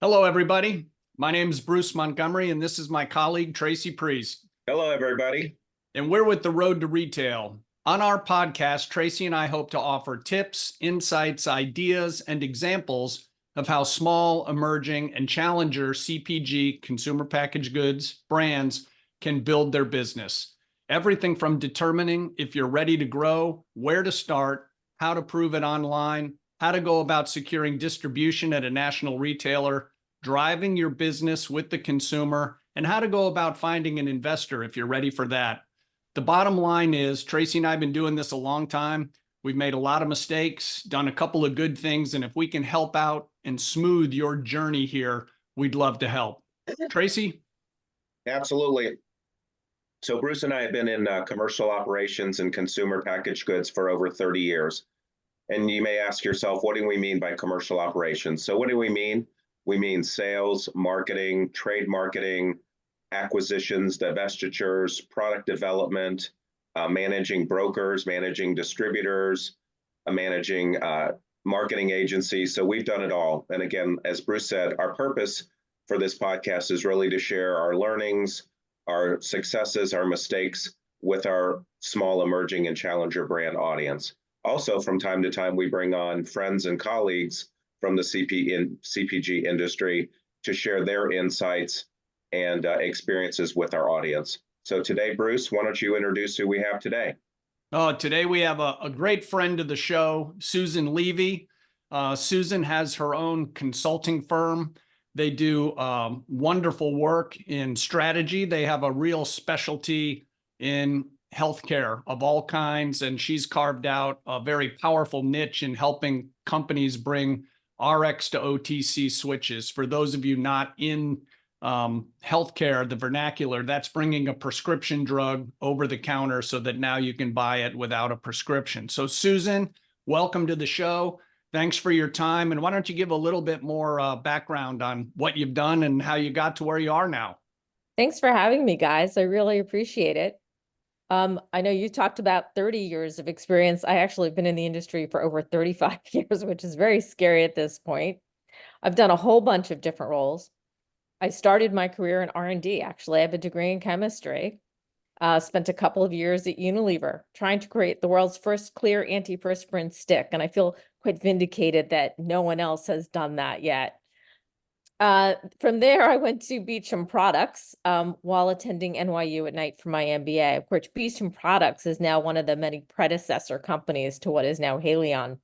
Hello, everybody. My name is Bruce Montgomery, and this is my colleague, Tracy Priest. Hello, everybody. And we're with The Road to Retail. On our podcast, Tracy and I hope to offer tips, insights, ideas, and examples of how small, emerging, and challenger CPG, consumer packaged goods, brands can build their business. Everything from determining if you're ready to grow, where to start, how to prove it online, how to go about securing distribution at a national retailer, driving your business with the consumer, and how to go about finding an investor if you're ready for that. The bottom line is, Tracy and I have been doing this a long time. We've made a lot of mistakes, done a couple of good things, and if we can help out and smooth your journey here, we'd love to help. Tracy? Absolutely. So Bruce and I have been in commercial operations and consumer packaged goods for over 30 years. And you may ask yourself, what do we mean by commercial operations? So what do we mean? We mean sales, marketing, trade marketing, acquisitions, divestitures, product development, managing brokers, managing distributors, managing marketing agencies. So we've done it all. And again, as Bruce said, our purpose for this podcast is really to share our learnings, our successes, our mistakes with our small, emerging, and challenger brand audience. Also, from time to time, we bring on friends and colleagues from the CPG industry to share their insights and experiences with our audience. So today, Bruce, why don't you introduce who we have today? Today we have a great friend of the show, Susan Levy. Susan has her own consulting firm. They do wonderful work in strategy. They have a real specialty in healthcare of all kinds, and she's carved out a very powerful niche in helping companies bring Rx-to-OTC switches. For those of you not in healthcare, the vernacular, that's bringing a prescription drug over the counter so that now you can buy it without a prescription. So Susan, welcome to the show. Thanks for your time. And why don't you give a little bit more background on what you've done and how you got to where you are now? Thanks for having me, guys. I really appreciate it. I know you talked about 30 years of experience. I actually have been in the industry for over 35 years, which is very scary at this point. I've done a whole bunch of different roles. I started my career in R&D. Actually, I have a degree in chemistry. Spent a couple of years at Unilever trying to create the world's first clear antiperspirant stick. And I feel quite vindicated that no one else has done that yet. From there, I went to Beecham Products while attending NYU at night for my MBA. Of course, Beecham Products is now one of the many predecessor companies to what is now Haleon.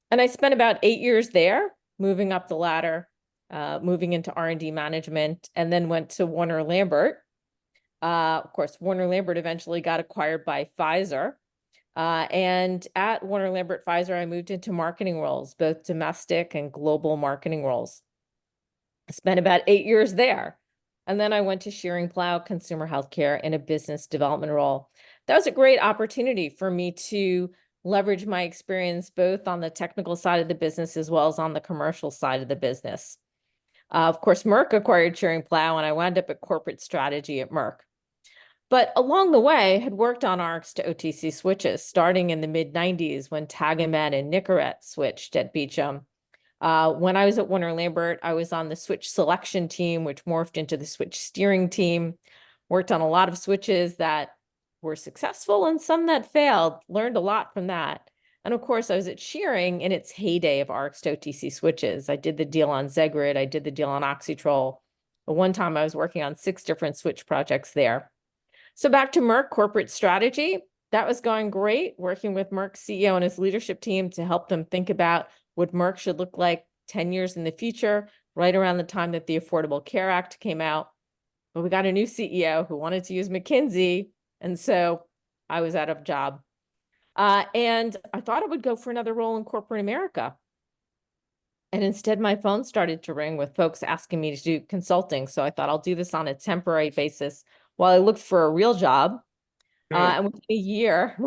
And I spent about 8 years there, moving up the ladder, moving into R&D management, and then went to Warner Lambert. Of course, Warner Lambert eventually got acquired by Pfizer. And at Warner Lambert Pfizer, I moved into marketing roles, both domestic and global marketing roles. I spent about 8 years there. And then I went to Schering-Plough Consumer Healthcare in a business development role. That was a great opportunity for me to leverage my experience both on the technical side of the business as well as on the commercial side of the business. Of course, Merck acquired Schering-Plough, and I wound up at corporate strategy at Merck. But along the way, I had worked on Rx-to-OTC switches, starting in the mid-90s when Tagamet and Nicorette switched at Beecham. When I was at Warner Lambert, I was on the switch selection team, which morphed into the switch steering team, worked on a lot of switches that were successful and some that failed, learned a lot from that. And of course, I was at Schering in its heyday of Rx-to-OTC switches. I did the deal on Zegrid. I did the deal on Oxytrol. But one time I was working on 6 different switch projects there. So back to Merck corporate strategy. That was going great, working with Merck's CEO and his leadership team to help them think about what Merck should look like 10 years in the future, right around the time that the Affordable Care Act came out. But we got a new CEO who wanted to use McKinsey, and so I was out of a job. And I thought I would go for another role in corporate America. And instead, my phone started to ring with folks asking me to do consulting. So I thought I'll do this on a temporary basis while I looked for a real job. And within a year,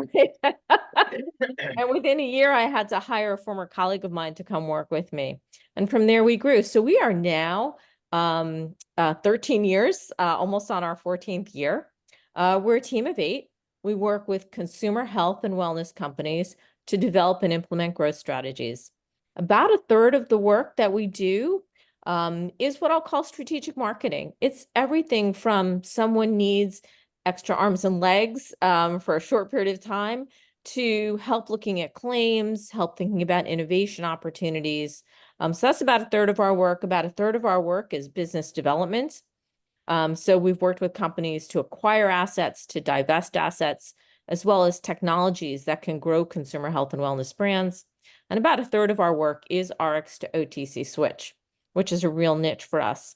I had to hire a former colleague of mine to come work with me. And from there, we grew. So we are now 13 years, almost on our 14th year. We're a team of 8. We work with consumer health and wellness companies to develop and implement growth strategies. About a third of the work that we do is what I'll call strategic marketing. It's everything from someone needs extra arms and legs for a short period of time to help looking at claims, help thinking about innovation opportunities. So that's about a third of our work. About a third of our work is business development. So we've worked with companies to acquire assets, to divest assets, as well as technologies that can grow consumer health and wellness brands. And about a third of our work is Rx to OTC switch, which is a real niche for us.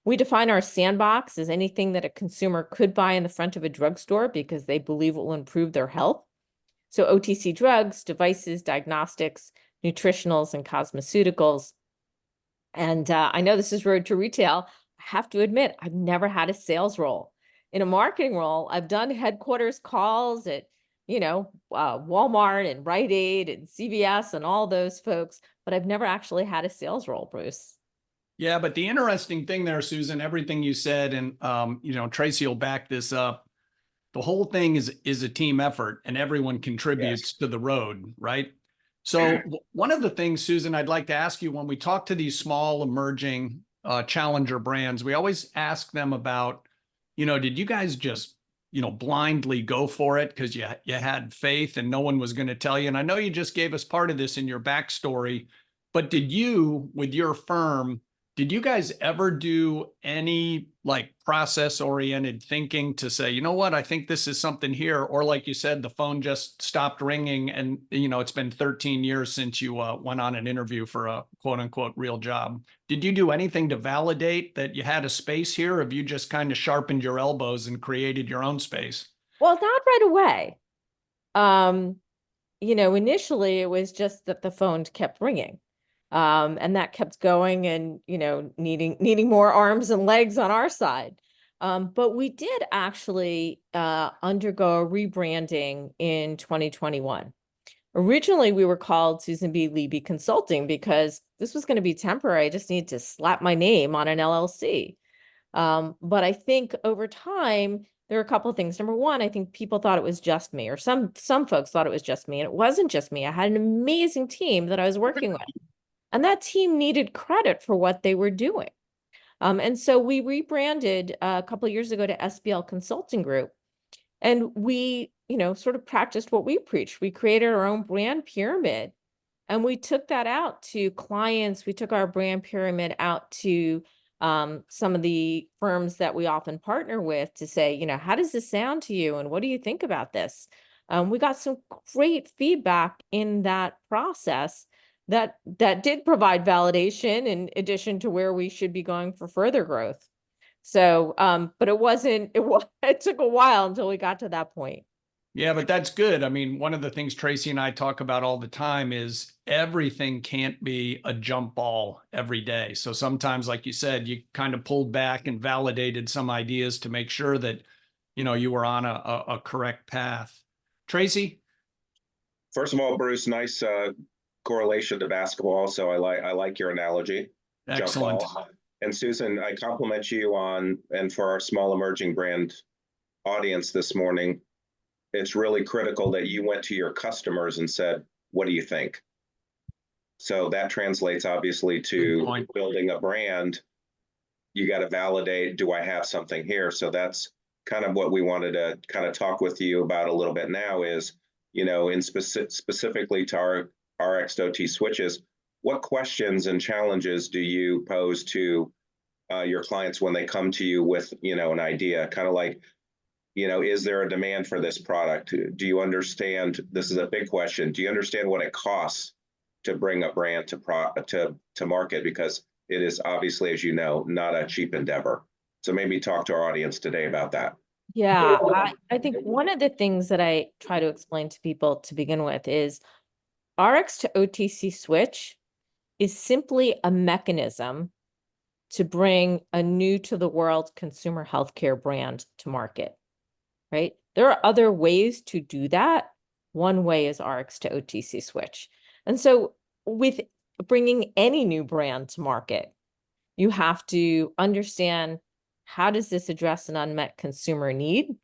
We define our sandbox as anything that a consumer could buy in the front of a drugstore because they believe it will improve their health. So OTC drugs, devices, diagnostics, nutritionals, and cosmeceuticals. And I know this is road to retail. I have to admit, I've never had a sales role. In a marketing role, I've done headquarters calls at, Walmart and Rite Aid and CVS and all those folks, but I've never actually had a sales role, Bruce. Yeah, but the interesting thing there, Susan, everything you said, and Tracy will back this up. The whole thing is a team effort, and everyone contributes to the road, right? So one of the things, Susan, I'd like to ask you, when we talk to these small emerging challenger brands, we always ask them about, did you guys just, blindly go for it because you had faith and no one was going to tell you? And I know you just gave us part of this in your backstory, but did you, with your firm, did you guys ever do any like process oriented thinking to say, you know what, I think this is something here? Or like you said, the phone just stopped ringing and, it's been 13 years since you went on an interview for a quote unquote real job. Did you do anything to validate that you had a space here? Or have you just kind of sharpened your elbows and created your own space? Well, not right away. Initially it was just that the phone kept ringing. And that kept going and, needing more arms and legs on our side. But we did actually undergo a rebranding in 2021. Originally, we were called Susan B. Levy Consulting because this was going to be temporary. I just needed to slap my name on an LLC. But I think over time, there are a couple of things. Number one, I think people thought it was just me, or some folks thought it was just me, and it wasn't just me. I had an amazing team that I was working with. And that team needed credit for what they were doing. And so we rebranded a couple of years ago to SBL Consulting Group. And we, sort of practiced what we preached. We created our own brand pyramid. And we took that out to clients. We took our brand pyramid out to some of the firms that we often partner with to say, how does this sound to you? And what do you think about this? We got some great feedback in that process that did provide validation in addition to where we should be going for further growth. So, but it took a while until we got to that point. Yeah, but that's good. I mean, one of the things Tracy and I talk about all the time is everything can't be a jump ball every day. So sometimes, like you said, you kind of pulled back and validated some ideas to make sure that, you were on a correct path. Tracy? First of all, Bruce, nice correlation to basketball. So I like your analogy. Excellent. Jump ball. And Susan, I compliment you on, and for our small emerging brand audience this morning, it's really critical that you went to your customers and said, what do you think? So that translates obviously to building a brand. You got to validate, do I have something here? So that's kind of what we wanted to kind of talk with you about a little bit now is, in specifically to our Rx-to-OTC switches, what questions and challenges do you pose to your clients when they come to you with, an idea? Kind of like, is there a demand for this product? Do you understand? This is a big question. Do you understand what it costs to bring a brand to market? Because it is obviously, as you know, not a cheap endeavor. So maybe talk to our audience today about that. Yeah, I think one of the things that I try to explain to people to begin with is Rx to OTC switch is simply a mechanism to bring a new to the world consumer healthcare brand to market, right? There are other ways to do that. One way is Rx to OTC switch. And so with bringing any new brand to market, you have to understand, how does this address an unmet consumer need?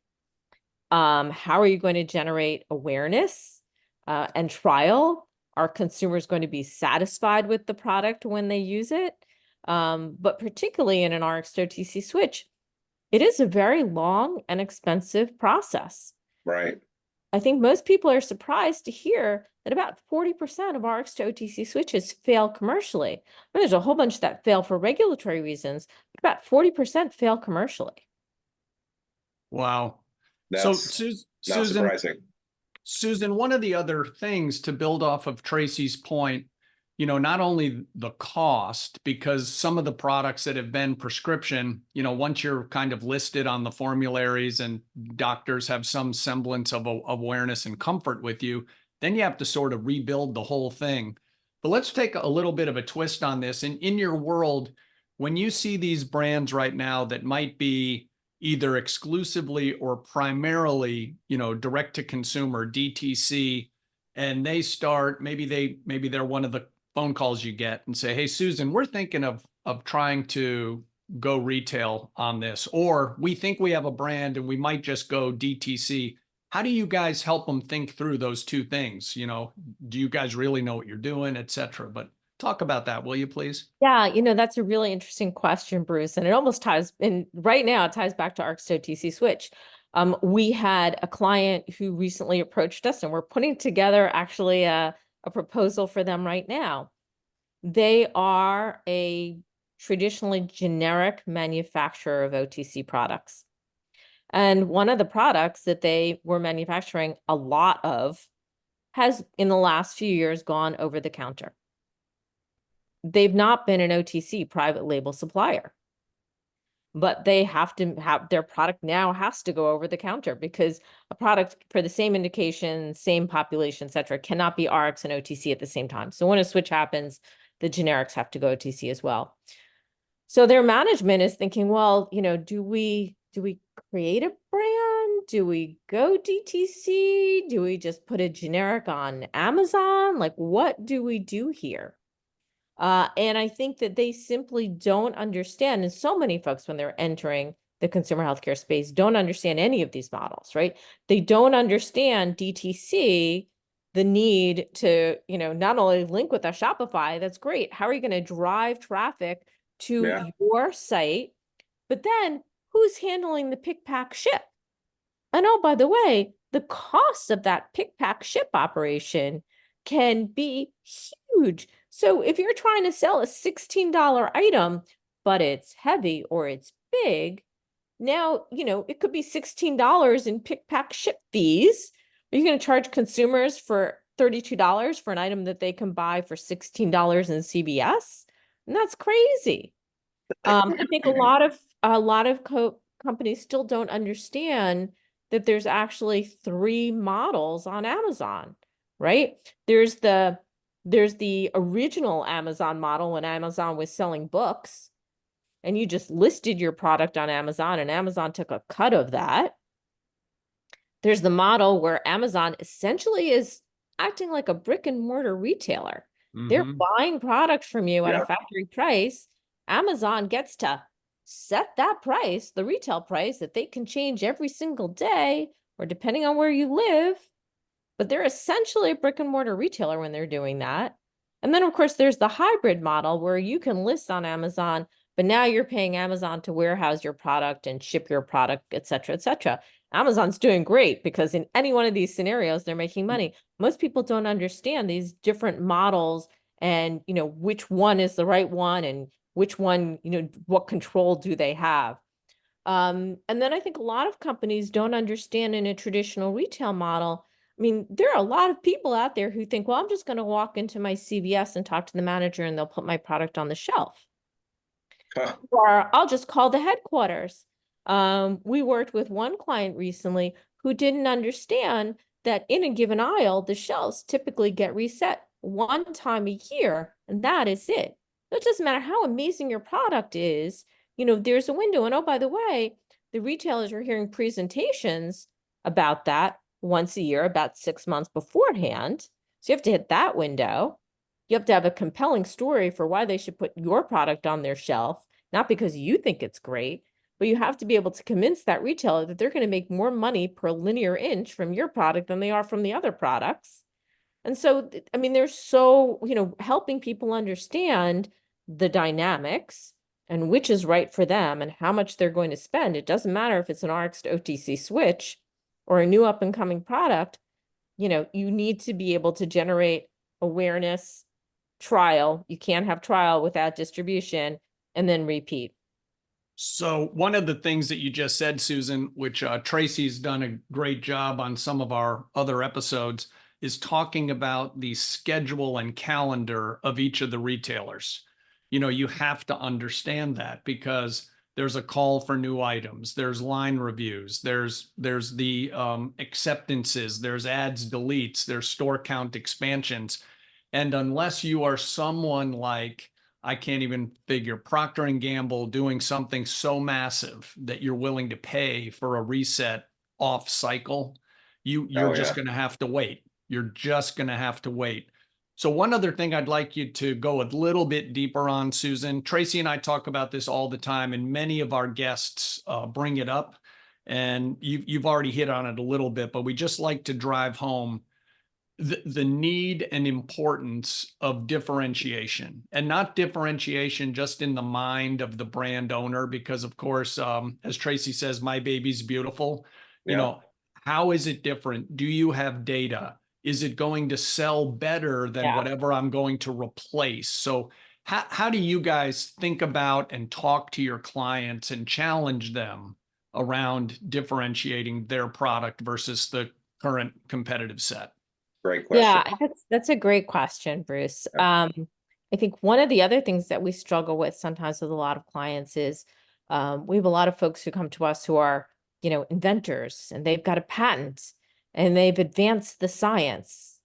How are you going to generate awareness and trial? Are consumers going to be satisfied with the product when they use it? But particularly in an Rx-to-OTC switch, it is a very long and expensive process. Right. I think most people are surprised to hear that about 40% of Rx-to-OTC switches fail commercially. I mean, there's a whole bunch that fail for regulatory reasons, but about 40% fail commercially. Wow. So That's not Susan, surprising. one of the other things to build off of Tracy's point, not only the cost, because some of the products that have been prescription, once you're kind of listed on the formularies and doctors have some semblance of awareness and comfort with you, then you have to sort of rebuild the whole thing. But let's take a little bit of a twist on this. And in your world, when you see these brands right now that might be either exclusively or primarily, direct to consumer, DTC, and they start, maybe they're one of the phone calls you get and say, hey, Susan, we're thinking of trying to go retail on this, or we think we have a brand and we might just go DTC. How do you guys help them think through those two things? Do you guys really know what you're doing, et cetera? But talk about that, will you please? Yeah, that's a really interesting question, Bruce. And it almost ties in right now, it ties back to Rx-to-OTC switch. We had a client who recently approached us, and we're putting together actually a proposal for them right now. They are a traditionally generic manufacturer of OTC products. And one of the products that they were manufacturing a lot of has, in the last few years, gone over the counter. They've not been an OTC private label supplier, but they have to have their product now has to go over the counter because a product for the same indication, same population, et cetera, cannot be RX and OTC at the same time. So when a switch happens, the generics have to go OTC as well. So their management is thinking, well, do we create a brand? Do we go DTC? Do we just put a generic on Amazon? Like, what do we do here? And I think that they simply don't understand, and so many folks, when they're entering the consumer healthcare space, don't understand any of these models, right? They don't understand DTC, the need to, not only link with a Shopify, that's great. How are you going to drive traffic to your site? But then who's handling the pick, pack, ship? And oh, by the way, the cost of that pick, pack, ship operation can be huge. So if you're trying to sell a $16 item, but it's heavy or it's big, now, it could be $16 in pick, pack, ship fees. Are you going to charge consumers for $32 for an item that they can buy for $16 in CVS? And that's crazy. I think a lot of companies still don't understand that there's actually 3 models on Amazon, right? There's the original Amazon model when Amazon was selling books and you just listed your product on Amazon and Amazon took a cut of that. There's the model where Amazon essentially is acting like a brick and mortar retailer. They're buying products from you at a factory price. Amazon gets to set that price, the retail price that they can change every single day or depending on where you live. But they're essentially a brick and mortar retailer when they're doing that. And then, of course, there's the hybrid model where you can list on Amazon, but now you're paying Amazon to warehouse your product and ship your product, et cetera, et cetera. Amazon's doing great because in any one of these scenarios, they're making money. Most people don't understand these different models and, which one is the right one and which one, what control do they have? And then I think a lot of companies don't understand in a traditional retail model. I mean, there are a lot of people out there who think, well, I'm just going to walk into my CVS and talk to the manager and they'll put my product on the shelf. Or I'll just call the headquarters. We worked with one client recently who didn't understand that in a given aisle, the shelves typically get reset one time a year, and that is it. It doesn't matter how amazing your product is, there's a window. And oh, by the way, the retailers are hearing presentations about that once a year, about 6 months beforehand. So you have to hit that window. You have to have a compelling story for why they should put your product on their shelf, not because you think it's great, but you have to be able to convince that retailer that they're going to make more money per linear inch from your product than they are from the other products. And so, I mean, they're so, helping people understand the dynamics and which is right for them and how much they're going to spend. It doesn't matter if it's an Rx to OTC switch or a new up and coming product. You know, you need to be able to generate awareness, trial. You can't have trial without distribution, and then repeat. So one of the things that you just said, Susan, which Tracy's done a great job on some of our other episodes, is talking about the schedule and calendar of each of the retailers. You know, you have to understand that because there's a call for new items, there's line reviews, there's the acceptances, there's ads, deletes, there's store count expansions. And unless you are someone like, I can't even figure, Procter and Gamble doing something so massive that you're willing to pay for a reset off cycle, you're just going to have to wait. You're just going to have to wait. So one other thing I'd like you to go a little bit deeper on, Susan. Tracy and I talk about this all the time, and many of our guests bring it up. And you've already hit on it a little bit, but we just like to drive home the need and importance of differentiation, and not differentiation just in the mind of the brand owner, because of course, as Tracy says, my baby's beautiful. You know, how is it different? Do you have data? Is it going to sell better than whatever I'm going to replace? So how do you guys think about and talk to your clients and challenge them around differentiating their product versus the current competitive set? Great question. Yeah, that's a great question, Bruce. I think one of the other things that we struggle with sometimes with a lot of clients is we have a lot of folks who come to us who are, you know, inventors, and they've got a patent and they've advanced the science.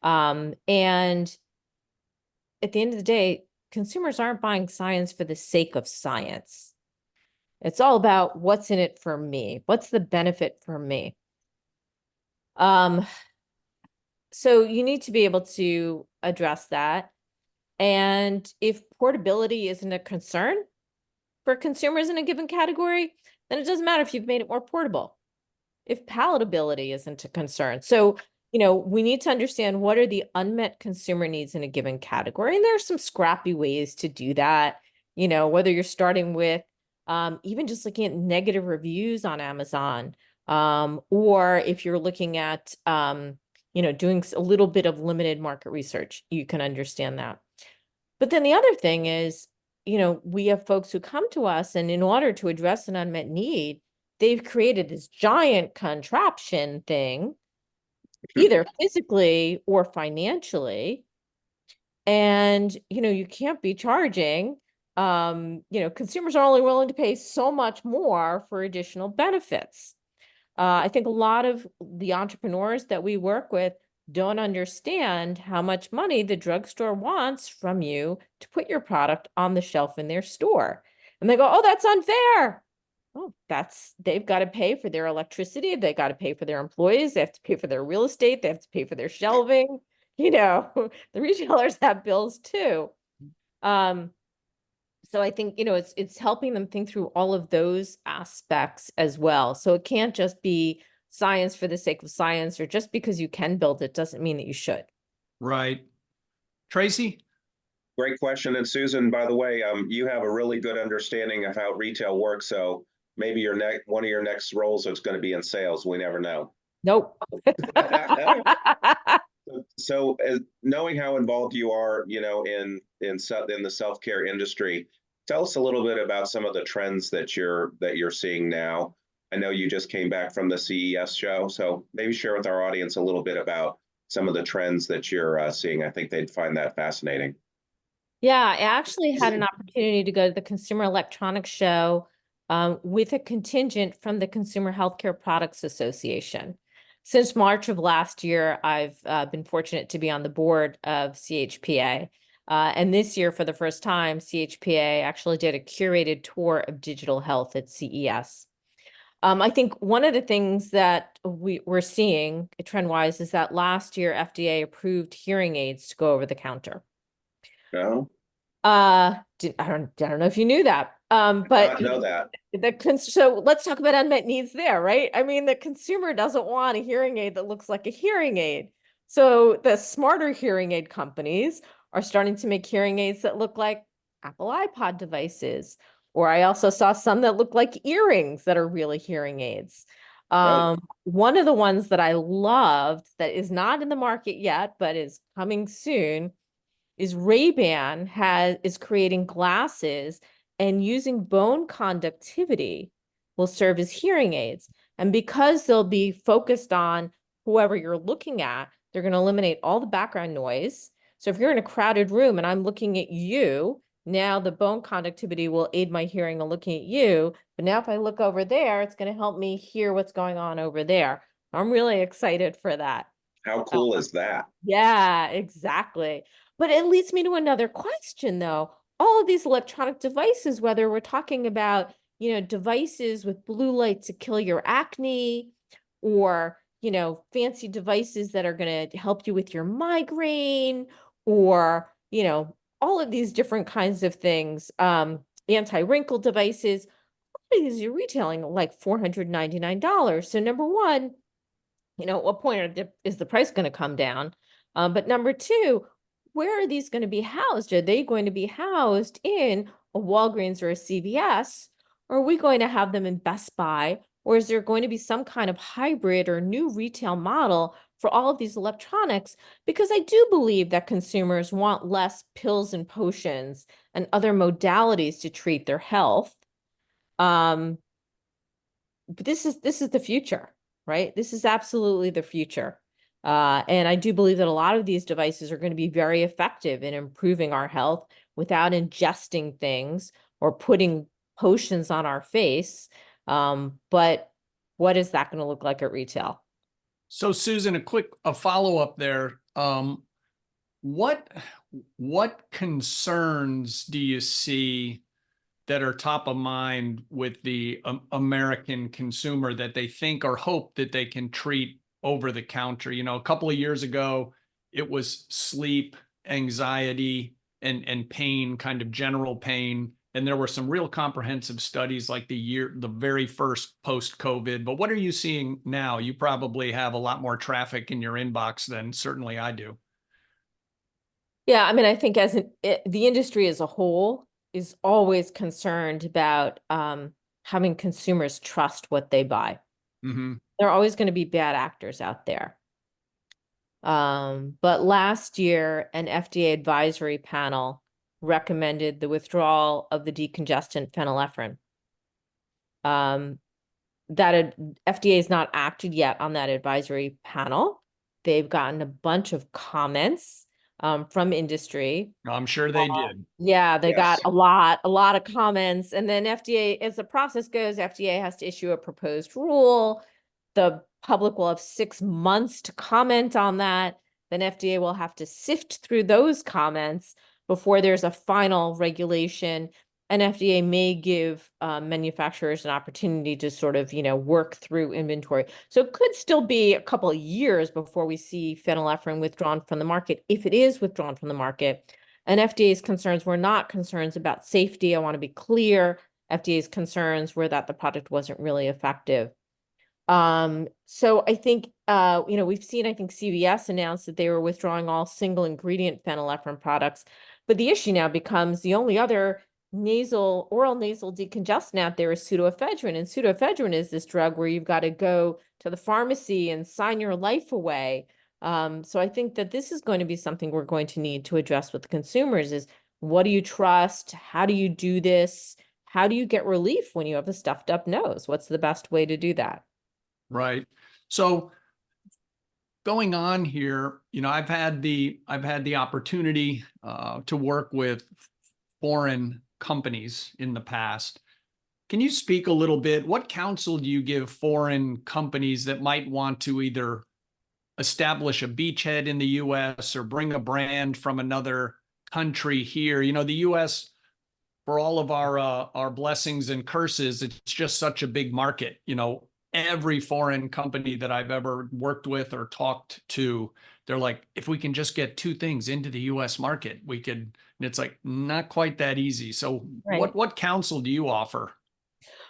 And at the end of the day, consumers aren't buying science for the sake of science. It's all about what's in it for me. What's the benefit for me? So you need to be able to address that. And if portability isn't a concern for consumers in a given category, then it doesn't matter if you've made it more portable. If palatability isn't a concern. So, you know, we need to understand what are the unmet consumer needs in a given category. And there are some scrappy ways to do that. You know, whether you're starting with even just looking at negative reviews on Amazon, or if you're looking at, you know, doing a little bit of limited market research, you can understand that. But then the other thing is, you know, we have folks who come to us, and in order to address an unmet need, they've created this giant contraption thing, either physically or financially. And, you know, you can't be charging, you know, consumers are only willing to pay so much more for additional benefits. I think a lot of the entrepreneurs that we work with don't understand how much money the drugstore wants from you to put your product on the shelf in their store. And they go, oh, that's unfair. Oh, they've got to pay for their electricity. They got to pay for their employees. They have to pay for their real estate. They have to pay for their shelving. You know, the retailers have bills too. So I think, you know, it's helping them think through all of those aspects as well. So it can't just be science for the sake of science, or just because you can build it doesn't mean that you should. Right. Tracy? Great question. And Susan, by the way, you have a really good understanding of how retail works. So maybe one of your next roles is going to be in sales. We never know. Nope. So knowing how involved you are, you know, in the self-care industry, tell us a little bit about some of the trends that you're seeing now. I know you just came back from the CES show, so maybe share with our audience a little bit about some of the trends that you're seeing. I think they'd find that fascinating. Yeah, I actually had an opportunity to go to the Consumer Electronics Show with a contingent from the Consumer Healthcare Products Association. Since March of last year, I've been fortunate to be on the board of CHPA. And this year, for the first time, CHPA actually did a curated tour of digital health at CES. I think one of the things that we're seeing trend-wise is that last year, FDA approved hearing aids to go over the counter. No? I don't know if you knew that. But I know that. So let's talk about unmet needs there, right? I mean, the consumer doesn't want a hearing aid that looks like a hearing aid. So the smarter hearing aid companies are starting to make hearing aids that look like Apple iPod devices, or I also saw some that look like earrings that are really hearing aids. Right. One of the ones that I loved that is not in the market yet, but is coming soon, is Ray-Ban is creating glasses and using bone conductivity will serve as hearing aids. And because they'll be focused on whoever you're looking at, they're going to eliminate all the background noise. So if you're in a crowded room and I'm looking at you, now the bone conductivity will aid my hearing and looking at you. But now if I look over there, it's going to help me hear what's going on over there. I'm really excited for that. How cool is that? Yeah, exactly. But it leads me to another question, though. All of these electronic devices, whether we're talking about, devices with blue light to kill your acne, or, fancy devices that are going to help you with your migraine, or, all of these different kinds of things, anti-wrinkle devices, all of these are retailing at like $499. So number one, at what point is the price going to come down? But number two, where are these going to be housed? Are they going to be housed in a Walgreens or a CVS? Or are we going to have them in Best Buy? Or is there going to be some kind of hybrid or new retail model for all of these electronics? Because I do believe that consumers want less pills and potions and other modalities to treat their health. But this is the future, right? This is absolutely the future. And I do believe that a lot of these devices are going to be very effective in improving our health without ingesting things or putting potions on our face. But what is that going to look like at retail? So Susan, a follow-up there. What concerns do you see that are top of mind with the American consumer that they think or hope that they can treat over the counter? A couple of years ago, it was sleep, anxiety, and pain, kind of general pain. And there were some real comprehensive studies like the very first post-COVID. But what are you seeing now? You probably have a lot more traffic in your inbox than certainly I do. Yeah, I mean, I think the industry as a whole is always concerned about having consumers trust what they buy. Mm-hmm. There are always going to be bad actors out there. But last year, an FDA advisory panel recommended the withdrawal of the decongestant phenylephrine. That FDA has not acted yet on that advisory panel. They've gotten a bunch of comments from industry. I'm sure they did. Yeah, they got Yes. a lot of comments. And then FDA, as the process goes, FDA has to issue a proposed rule. The public will have 6 months to comment on that. Then FDA will have to sift through those comments before there's a final regulation. And FDA may give manufacturers an opportunity to sort of, work through inventory. So it could still be a couple of years before we see phenylephrine withdrawn from the market, if it is withdrawn from the market. And FDA's concerns were not concerns about safety. I want to be clear. FDA's concerns were that the product wasn't really effective. So I think, we've seen, I think CVS announced that they were withdrawing all single ingredient phenylephrine products. But the issue now becomes the only other oral nasal decongestant out there is pseudoephedrine. And pseudoephedrine is this drug where you've got to go to the pharmacy and sign your life away. So I think that this is going to be something we're going to need to address with the consumers is, what do you trust? How do you do this? How do you get relief when you have a stuffed up nose? What's the best way to do that? Right. So going on here, I've had the opportunity to work with foreign companies in the past. Can you speak a little bit? What counsel do you give foreign companies that might want to either establish a beachhead in the US or bring a brand from another country here? The US, for all of our blessings and curses, it's just such a big market. Every foreign company that I've ever worked with or talked to, they're like, if we can just get 2 things into the US market, we could. And it's like, not quite that easy. So Right. what counsel do you offer?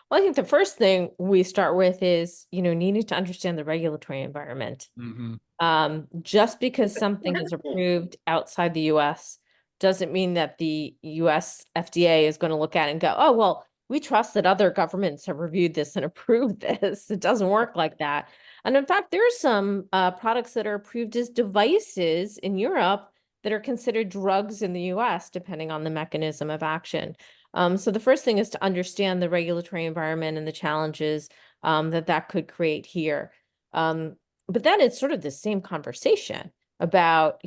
Well, I think the first thing we start with is, needing to understand the regulatory environment. Mm-hmm. Just because something is approved outside the US doesn't mean that the US FDA is going to look at it and go, oh, well, we trust that other governments have reviewed this and approved this. It doesn't work like that. And in fact, there are some products that are approved as devices in Europe that are considered drugs in the US, depending on the mechanism of action. So the first thing is to understand the regulatory environment and the challenges that could create here. But then it's sort of the same conversation about,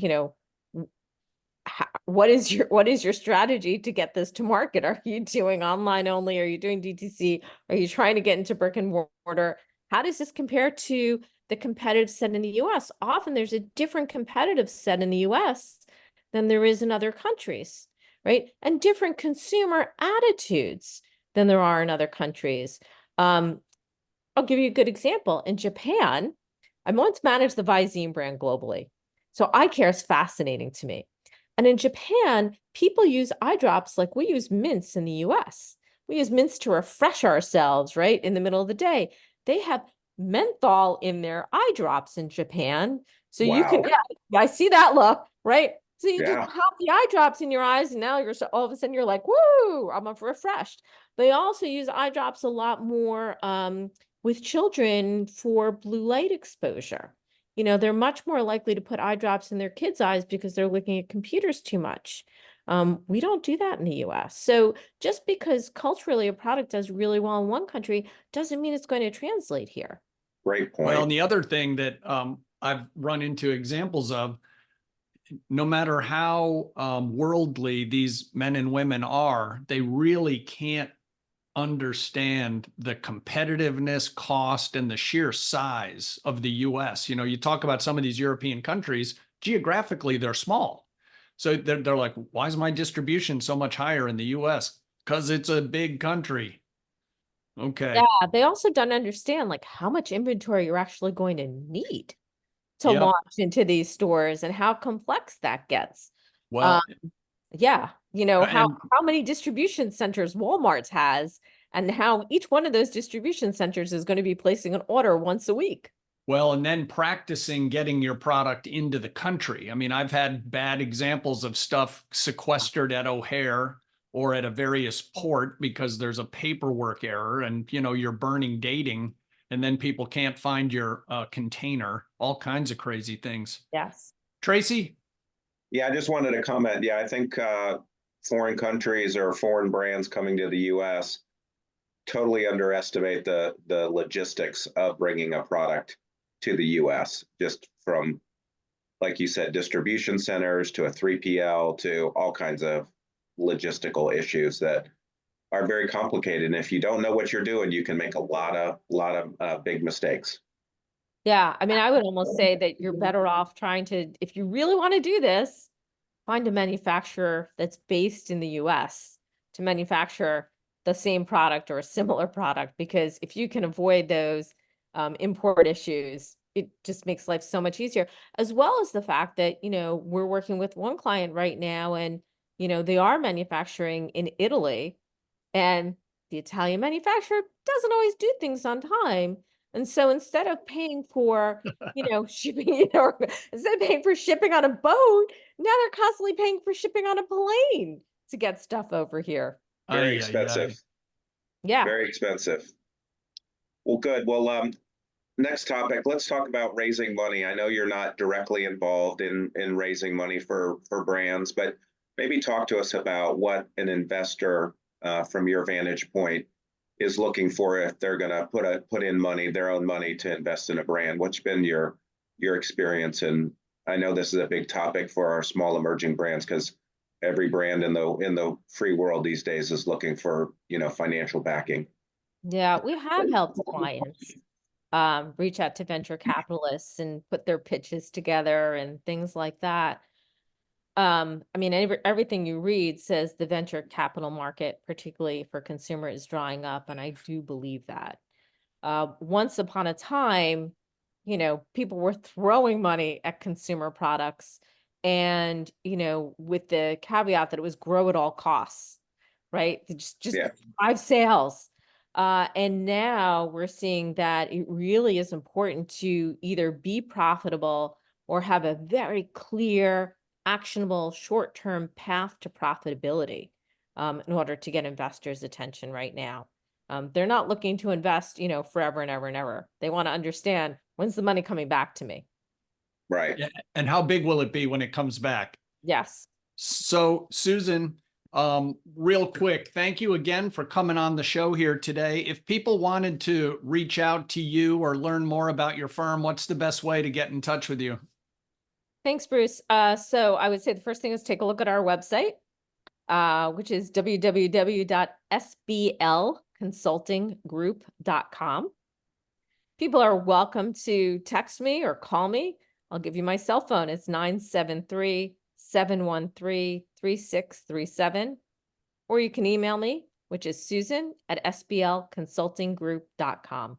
what is your strategy to get this to market? Are you doing online only? Are you doing DTC? Are you trying to get into brick and mortar? How does this compare to the competitive set in the US? Often there's a different competitive set in the US than there is in other countries, right? And different consumer attitudes than there are in other countries. I'll give you a good example. In Japan, I once managed the Visine brand globally. So eye care is fascinating to me. And in Japan, people use eye drops like we use mints in the US. We use mints to refresh ourselves, right? In the middle of the day. They have menthol in their eye drops in Japan. So you can, Wow. yeah, I see that look, right? So you just Yeah. pop the eye drops in your eyes, and now you're all of a sudden you're like, woo, I'm refreshed. They also use eye drops a lot more with children for blue light exposure. They're much more likely to put eye drops in their kids' eyes because they're looking at computers too much. We don't do that in the US. So just because culturally a product does really well in one country doesn't mean it's going to translate here. Great point. Well, and the other thing that I've run into examples of, no matter how worldly these men and women are, they really can't understand the competitiveness, cost, and the sheer size of the US. You talk about some of these European countries, geographically, they're small. So they're like, why is my distribution so much higher in the US? Because it's a big country. Okay. Yeah, they also don't understand like how much inventory you're actually going to need to Yep. launch into these stores and how complex that gets. Well, Yeah, how and many distribution centers Walmart has and how each one of those distribution centers is going to be placing an order once a week. Well, and then practicing getting your product into the country. I mean, I've had bad examples of stuff sequestered at O'Hare or at a various port because there's a paperwork error and, you're burning dating and then people can't find your container, all kinds of crazy things. Yes. Tracy? Yeah, I just wanted to comment. Yeah, I think foreign countries or foreign brands coming to the US totally underestimate the logistics of bringing a product to the US, just from, like you said, distribution centers to a 3PL to all kinds of logistical issues that are very complicated. And if you don't know what you're doing, you can make a lot of big mistakes. Yeah, I mean, I would almost say that you're better off trying to, if you really want to do this, find a manufacturer that's based in the US to manufacture the same product or a similar product, because if you can avoid those import issues, it just makes life so much easier, as well as the fact that, we're working with one client right now and, they are manufacturing in Italy and the Italian manufacturer doesn't always do things on time. And so instead of paying for, shipping, instead of paying for shipping on a boat, now they're constantly paying for shipping on a plane to get stuff over here. Very Ay, expensive. Yeah. Very expensive. Well, good. Well, next topic, let's talk about raising money. I know you're not directly involved in raising money for brands, but maybe talk to us about what an investor from your vantage point is looking for if they're going to put in money, their own money to invest in a brand. What's been your experience? And I know this is a big topic for our small emerging brands because every brand in the free world these days is looking for, financial backing. Yeah, we have helped clients reach out to venture capitalists and put their pitches together and things like that. I mean, everything you read says the venture capital market, particularly for consumer, is drying up, and I do believe that. Once upon a time, people were throwing money at consumer products, and with the caveat that it was grow at all costs, right? Just Yeah. drive sales. And now we're seeing that it really is important to either be profitable or have a very clear actionable short-term path to profitability in order to get investors' attention right now. They're not looking to invest, forever and ever and ever. They want to understand, when's the money coming back to me? Right. Yeah, and how big will it be when it comes back? Yes. So, Susan, real quick, thank you again for coming on the show here today. If people wanted to reach out to you or learn more about your firm, what's the best way to get in touch with you? Thanks, Bruce. So I would say the first thing is take a look at our website, which is www.sblconsultinggroup.com. People are welcome to text me or call me. I'll give you my cell phone. It's 973-713-3637. Or you can email me, which is susan@sblconsultinggroup.com.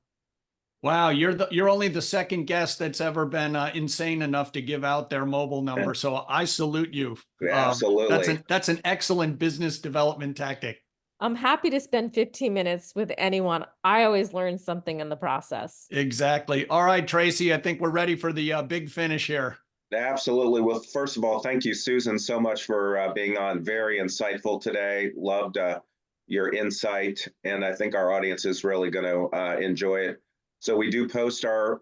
Wow, you're only the second guest that's ever been insane enough to give out their mobile number. So I salute you. Absolutely. That's an excellent business development tactic. I'm happy to spend 15 minutes with anyone. I always learn something in the process. Exactly. All right, Tracy, I think we're ready for the big finish here. Absolutely. Well, first of all, thank you, Susan, so much for being on. Very insightful today. Loved your insight, and I think our audience is really going to enjoy it. So we do post our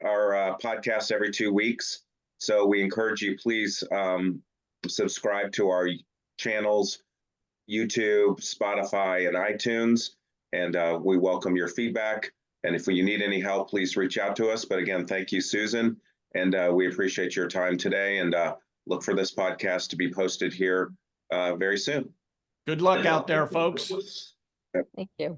podcast every 2 weeks. So we encourage you, please subscribe to our channels, YouTube, Spotify, and iTunes. And we welcome your feedback. And if you need any help, please reach out to us. But again, thank you, Susan. And we appreciate your time today, and look for this podcast to be posted here very soon. Good luck out there, folks. Thank you.